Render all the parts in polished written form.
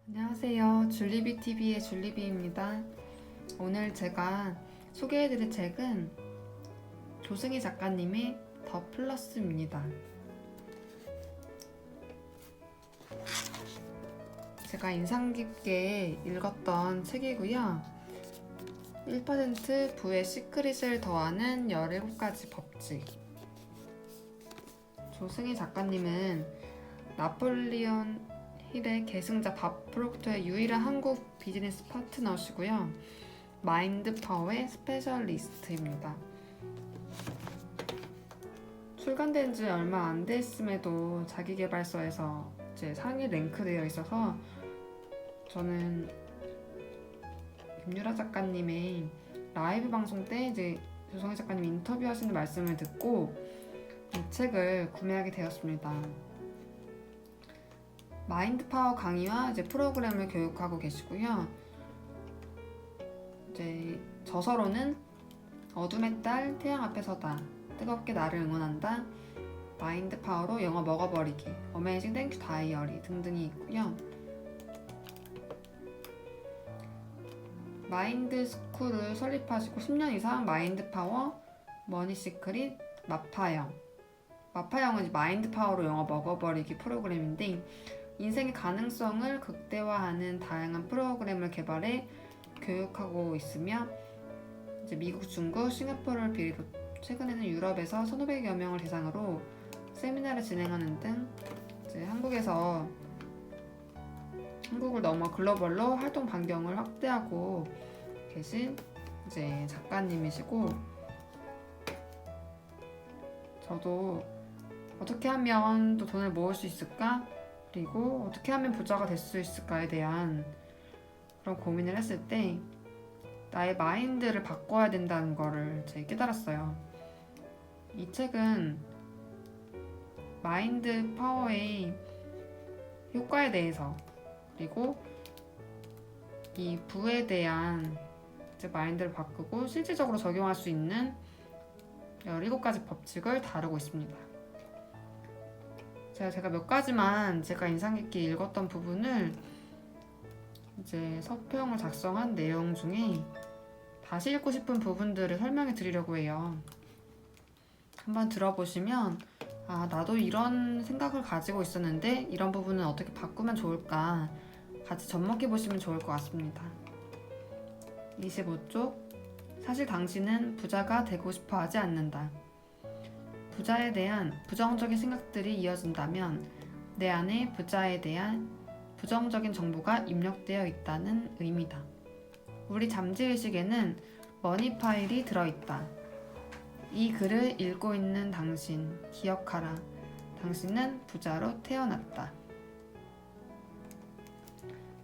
안녕하세요. 줄리비TV의 줄리비입니다. 오늘 제가 소개해드릴 책은 조승희 작가님의 더 플러스입니다. 제가 인상 깊게 읽었던 책이고요. 1% 부의 시크릿을 더하는 17가지 법칙. 조승희 작가님은 나폴리온 힐의 계승자 밥 프록터의 유일한 한국 비즈니스 파트너시고요. 마인드 파워의 스페셜리스트입니다. 출간된 지 얼마 안 됐음에도 자기계발서에서 이제 상위 랭크되어 있어서 저는 김유라 작가님의 라이브 방송 때 이제 조성희 작가님 인터뷰하시는 말씀을 듣고 이 책을 구매하게 되었습니다. 마인드 파워 강의와 이제 프로그램을 교육하고 계시고요. 이제 저서로는 어둠의 딸 태양 앞에 서다, 뜨겁게 나를 응원한다, 마인드 파워로 영어 먹어버리기, 어메이징 땡큐 다이어리 등등이 있고요. 마인드 스쿨을 설립하시고 10년 이상 마인드 파워, 머니 시크릿, 마파영. 마파영은 마인드 파워로 영어 먹어버리기 프로그램인데 인생의 가능성을 극대화하는 다양한 프로그램을 개발해 교육하고 있으며 이제 미국, 중국, 싱가포르를 비롯 최근에는 유럽에서 1,500여 명을 대상으로 세미나를 진행하는 등 이제 한국을 넘어 글로벌로 활동 반경을 확대하고 계신 이제 작가님이시고, 저도 어떻게 하면 또 돈을 모을 수 있을까? 그리고 어떻게 하면 부자가 될 수 있을까에 대한 그런 고민을 했을 때 나의 마인드를 바꿔야 된다는 거를 제가 깨달았어요. 이 책은 마인드 파워의 효과에 대해서, 그리고 이 부에 대한 이제 마인드를 바꾸고 실질적으로 적용할 수 있는 17가지 법칙을 다루고 있습니다. 제가 몇 가지만 제가 인상 깊게 읽었던 부분을 이제 서평을 작성한 내용 중에 다시 읽고 싶은 부분들을 설명해 드리려고 해요. 한번 들어보시면 나도 이런 생각을 가지고 있었는데 이런 부분은 어떻게 바꾸면 좋을까 같이 접목해 보시면 좋을 것 같습니다. 25쪽. 사실 당신은 부자가 되고 싶어 하지 않는다. 부자에 대한 부정적인 생각들이 이어진다면 내 안에 부자에 대한 부정적인 정보가 입력되어 있다는 의미다. 우리 잠재의식에는 머니 파일이 들어있다. 이 글을 읽고 있는 당신, 기억하라. 당신은 부자로 태어났다.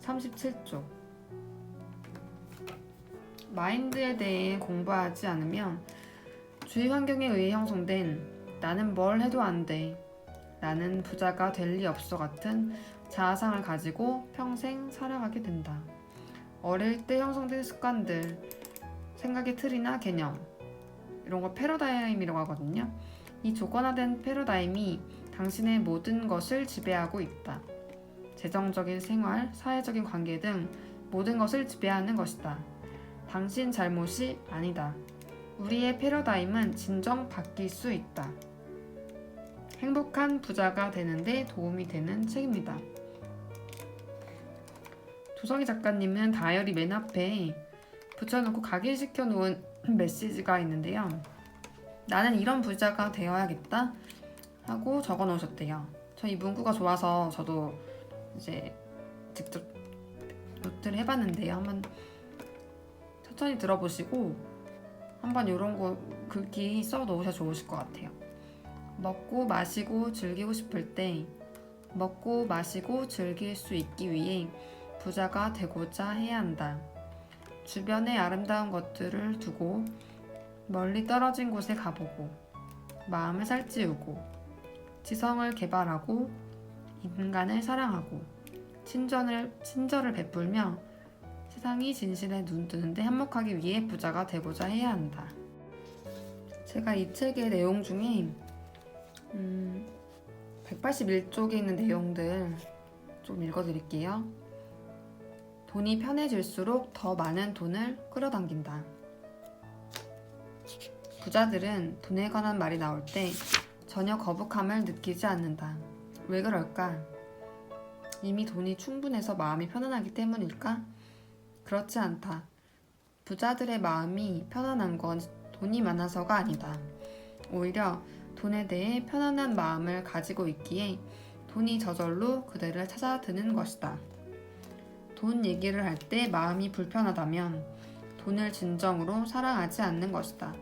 37쪽. 마인드에 대해 공부하지 않으면 주위 환경에 의해 형성된 나는 뭘 해도 안 돼, 나는 부자가 될 리 없어 같은 자아상을 가지고 평생 살아가게 된다. 어릴 때 형성된 습관들, 생각의 틀이나 개념, 이런 걸 패러다임이라고 하거든요. 이 조건화된 패러다임이 당신의 모든 것을 지배하고 있다. 재정적인 생활, 사회적인 관계 등 모든 것을 지배하는 것이다. 당신 잘못이 아니다. 우리의 패러다임은 진정 바뀔 수 있다. 행복한 부자가 되는데 도움이 되는 책입니다. 조성희 작가님은 다이어리 맨 앞에 붙여놓고 각인시켜 놓은 메시지가 있는데요. 나는 이런 부자가 되어야겠다 하고 적어 놓으셨대요. 저 이 문구가 좋아서 저도 이제 직접 노트를 해봤는데요. 한번 천천히 들어보시고 한번 이런 거 글귀 써 놓으셔도 좋으실 것 같아요. 먹고 마시고 즐기고 싶을 때 먹고 마시고 즐길 수 있기 위해 부자가 되고자 해야 한다. 주변의 아름다운 것들을 두고 멀리 떨어진 곳에 가보고 마음을 살찌우고 지성을 개발하고 인간을 사랑하고 친절을 베풀며 세상이 진실에 눈 뜨는데 한몫하기 위해 부자가 되고자 해야 한다. 제가 이 책의 내용 중에 181쪽에 있는 내용들 좀 읽어드릴게요. 돈이 편해질수록 더 많은 돈을 끌어당긴다. 부자들은 돈에 관한 말이 나올 때 전혀 거북함을 느끼지 않는다. 왜 그럴까? 이미 돈이 충분해서 마음이 편안하기 때문일까? 그렇지 않다. 부자들의 마음이 편안한 건 돈이 많아서가 아니다. 오히려 돈에 대해 편안한 마음을 가지고 있기에 돈이 저절로 그들을 찾아드는 것이다. 돈 얘기를 할 때 마음이 불편하다면 돈을 진정으로 사랑하지 않는 것이다.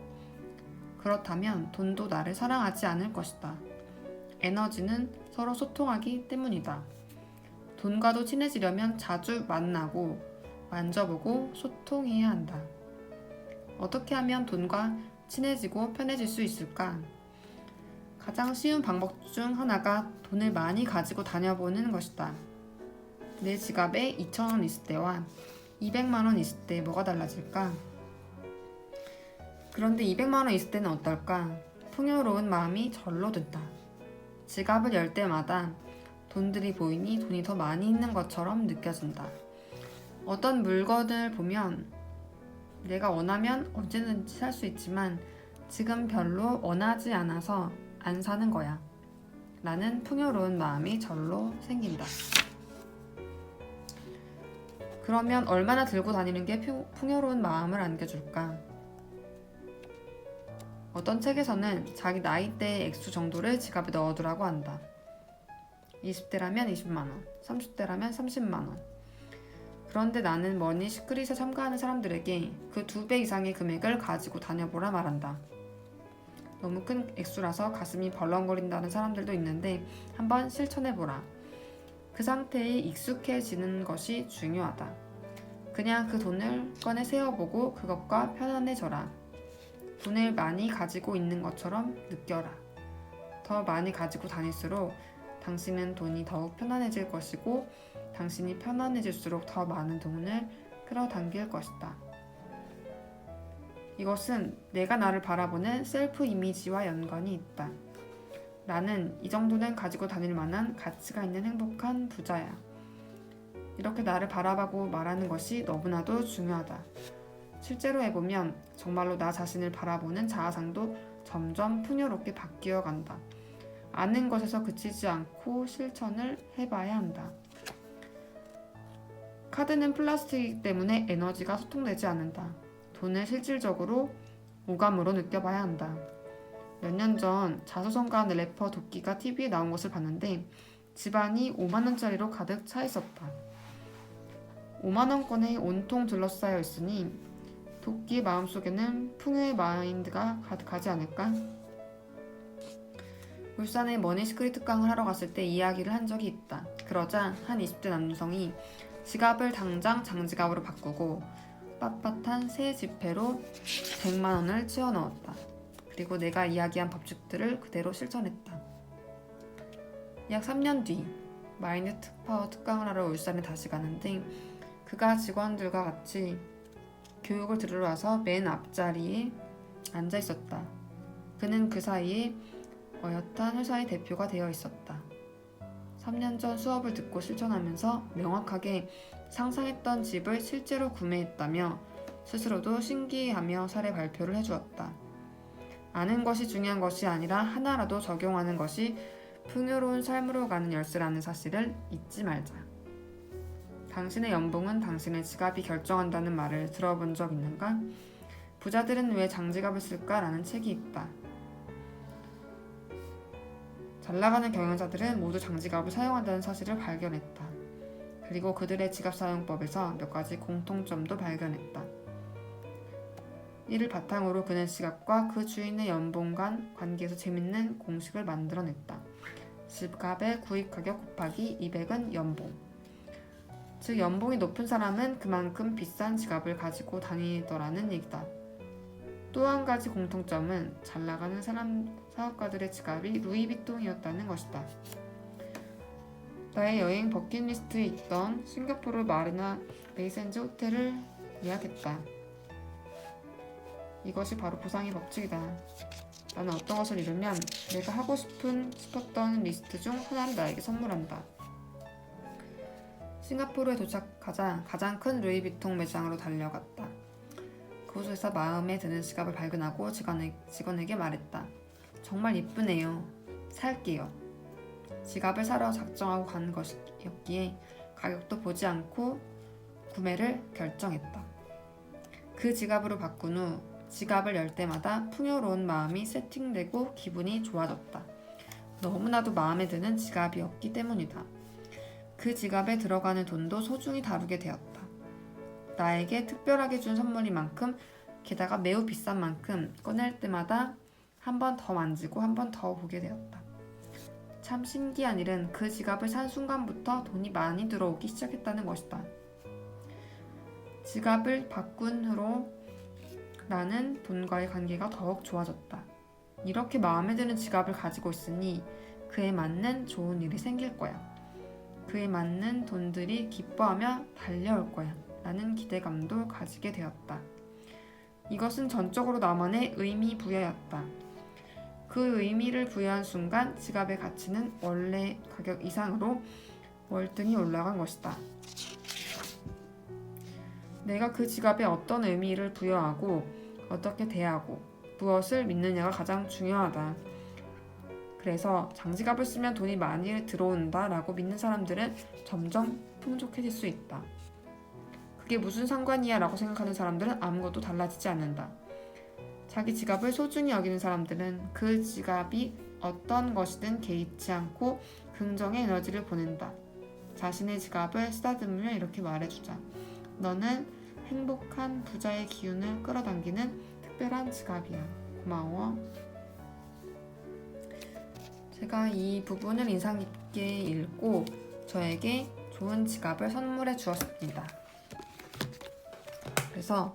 그렇다면 돈도 나를 사랑하지 않을 것이다. 에너지는 서로 소통하기 때문이다. 돈과도 친해지려면 자주 만나고 만져보고 소통해야 한다. 어떻게 하면 돈과 친해지고 편해질 수 있을까? 가장 쉬운 방법 중 하나가 돈을 많이 가지고 다녀보는 것이다. 내 지갑에 2,000원 있을 때와 200만 원 있을 때 뭐가 달라질까? 그런데 200만 원 있을 때는 어떨까? 풍요로운 마음이 절로 든다. 지갑을 열 때마다 돈들이 보이니 돈이 더 많이 있는 것처럼 느껴진다. 어떤 물건을 보면 내가 원하면 언제든지 살 수 있지만 지금 별로 원하지 않아서 안 사는 거야. 라는 풍요로운 마음이 절로 생긴다. 그러면 얼마나 들고 다니는 게 풍요로운 마음을 안겨줄까? 어떤 책에서는 자기 나이대의 액수 정도를 지갑에 넣어두라고 한다. 20대라면 20만원, 30대라면 30만원. 그런데 나는 머니 시크릿에 참가하는 사람들에게 그 2배 이상의 금액을 가지고 다녀보라 말한다. 너무 큰 액수라서 가슴이 벌렁거린다는 사람들도 있는데 한번 실천해보라. 그 상태에 익숙해지는 것이 중요하다. 그냥 그 돈을 꺼내 세어보고 그것과 편안해져라. 돈을 많이 가지고 있는 것처럼 느껴라. 더 많이 가지고 다닐수록 당신은 돈이 더욱 편안해질 것이고 당신이 편안해질수록 더 많은 돈을 끌어당길 것이다. 이것은 내가 나를 바라보는 셀프 이미지와 연관이 있다. 나는 이 정도는 가지고 다닐 만한 가치가 있는 행복한 부자야. 이렇게 나를 바라보고 말하는 것이 너무나도 중요하다. 실제로 해보면 정말로 나 자신을 바라보는 자아상도 점점 풍요롭게 바뀌어 간다. 아는 것에서 그치지 않고 실천을 해봐야 한다. 카드는 플라스틱이기 때문에 에너지가 소통되지 않는다. 돈을 실질적으로 오감으로 느껴봐야 한다. 몇 년 전 자수성가한 래퍼 도끼가 TV에 나온 것을 봤는데 집안이 5만원짜리로 가득 차 있었다. 5만원권에 온통 둘러싸여 있으니 도끼의 마음속에는 풍요의 마인드가 가득하지 않을까? 울산에 머니 시크릿 특강을 하러 갔을 때 이야기를 한 적이 있다. 그러자 한 20대 남성이 지갑을 당장 장지갑으로 바꾸고 빳빳한 새 지폐로 100만원을 치워 넣었다. 그리고 내가 이야기한 법칙들을 그대로 실천했다. 약 3년 뒤 마인드 특파워 특강을 하러 울산에 다시 가는데 그가 직원들과 같이 교육을 들으러 와서 맨 앞자리에 앉아 있었다. 그는 그 사이에 어엿한 회사의 대표가 되어 있었다. 3년 전 수업을 듣고 실천하면서 명확하게 상상했던 집을 실제로 구매했다며 스스로도 신기해하며 사례 발표를 해주었다. 아는 것이 중요한 것이 아니라 하나라도 적용하는 것이 풍요로운 삶으로 가는 열쇠라는 사실을 잊지 말자. 당신의 연봉은 당신의 지갑이 결정한다는 말을 들어본 적 있는가? 부자들은 왜 장지갑을 쓸까? 라는 책이 있다. 잘나가는 경영자들은 모두 장지갑을 사용한다는 사실을 발견했다. 그리고 그들의 지갑 사용법에서 몇 가지 공통점도 발견했다. 이를 바탕으로 그는 지갑과 그 주인의 연봉 간 관계에서 재밌는 공식을 만들어냈다. 지갑의 구입가격 곱하기 200은 연봉. 즉 연봉이 높은 사람은 그만큼 비싼 지갑을 가지고 다니더라는 얘기다. 또 한 가지 공통점은 잘나가는 사업가들의 지갑이 루이비통이었다는 것이다. 나의 여행 버킷리스트에 있던 싱가포르 마리나 베이샌즈 호텔을 예약했다. 이것이 바로 보상의 법칙이다. 나는 어떤 것을 이루면 내가 하고 싶었던 리스트 중 하나를 나에게 선물한다. 싱가포르에 도착하자 가장 큰 루이비통 매장으로 달려갔다. 그곳에서 마음에 드는 지갑을 발견하고 직원에게 말했다. 정말 이쁘네요. 살게요. 지갑을 사러 작정하고 간 것이었기에 가격도 보지 않고 구매를 결정했다. 그 지갑으로 바꾼 후 지갑을 열 때마다 풍요로운 마음이 세팅되고 기분이 좋아졌다. 너무나도 마음에 드는 지갑이었기 때문이다. 그 지갑에 들어가는 돈도 소중히 다루게 되었다. 나에게 특별하게 준 선물인 만큼, 게다가 매우 비싼 만큼 꺼낼 때마다 한 번 더 만지고 한 번 더 보게 되었다. 참 신기한 일은 그 지갑을 산 순간부터 돈이 많이 들어오기 시작했다는 것이다. 지갑을 바꾼 후로 나는 돈과의 관계가 더욱 좋아졌다. 이렇게 마음에 드는 지갑을 가지고 있으니 그에 맞는 좋은 일이 생길 거야. 그에 맞는 돈들이 기뻐하며 달려올 거야. 라는 기대감도 가지게 되었다. 이것은 전적으로 나만의 의미 부여였다. 그 의미를 부여한 순간 지갑의 가치는 원래 가격 이상으로 월등히 올라간 것이다. 내가 그 지갑에 어떤 의미를 부여하고 어떻게 대하고 무엇을 믿느냐가 가장 중요하다. 그래서 장지갑을 쓰면 돈이 많이 들어온다 라고 믿는 사람들은 점점 풍족해질 수 있다. 그게 무슨 상관이야 라고 생각하는 사람들은 아무것도 달라지지 않는다. 자기 지갑을 소중히 여기는 사람들은 그 지갑이 어떤 것이든 개의치 않고 긍정의 에너지를 보낸다. 자신의 지갑을 쓰다듬으며 이렇게 말해주자. 너는 행복한 부자의 기운을 끌어당기는 특별한 지갑이야. 고마워. 제가 이 부분을 인상 깊게 읽고 저에게 좋은 지갑을 선물해 주었습니다. 그래서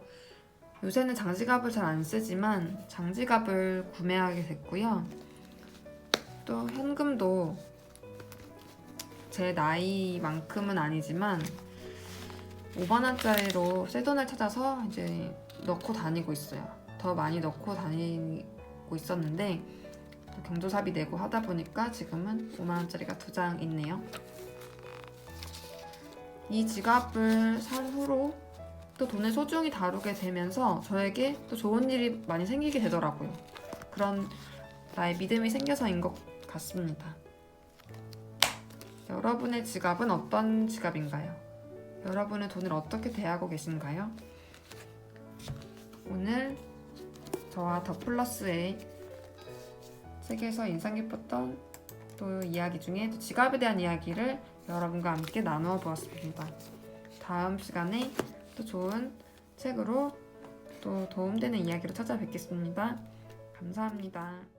요새는 장지갑을 잘 안 쓰지만 장지갑을 구매하게 됐고요. 또 현금도 제 나이만큼은 아니지만 5만원짜리로 새 돈을 찾아서 이제 넣고 다니고 있어요. 더 많이 넣고 다니고 있었는데 경조사비 내고 하다 보니까 지금은 5만원짜리가 2장 있네요. 이 지갑을 산 후로 또 돈을 소중히 다루게 되면서 저에게 또 좋은 일이 많이 생기게 되더라고요. 그런 나의 믿음이 생겨서인 것 같습니다. 여러분의 지갑은 어떤 지갑인가요? 여러분의 돈을 어떻게 대하고 계신가요? 오늘 저와 더 플러스의 책에서 인상 깊었던 또 이야기 중에 또 지갑에 대한 이야기를 여러분과 함께 나누어 보았습니다. 다음 시간에 또 좋은 책으로 또 도움되는 이야기로 찾아뵙겠습니다. 감사합니다.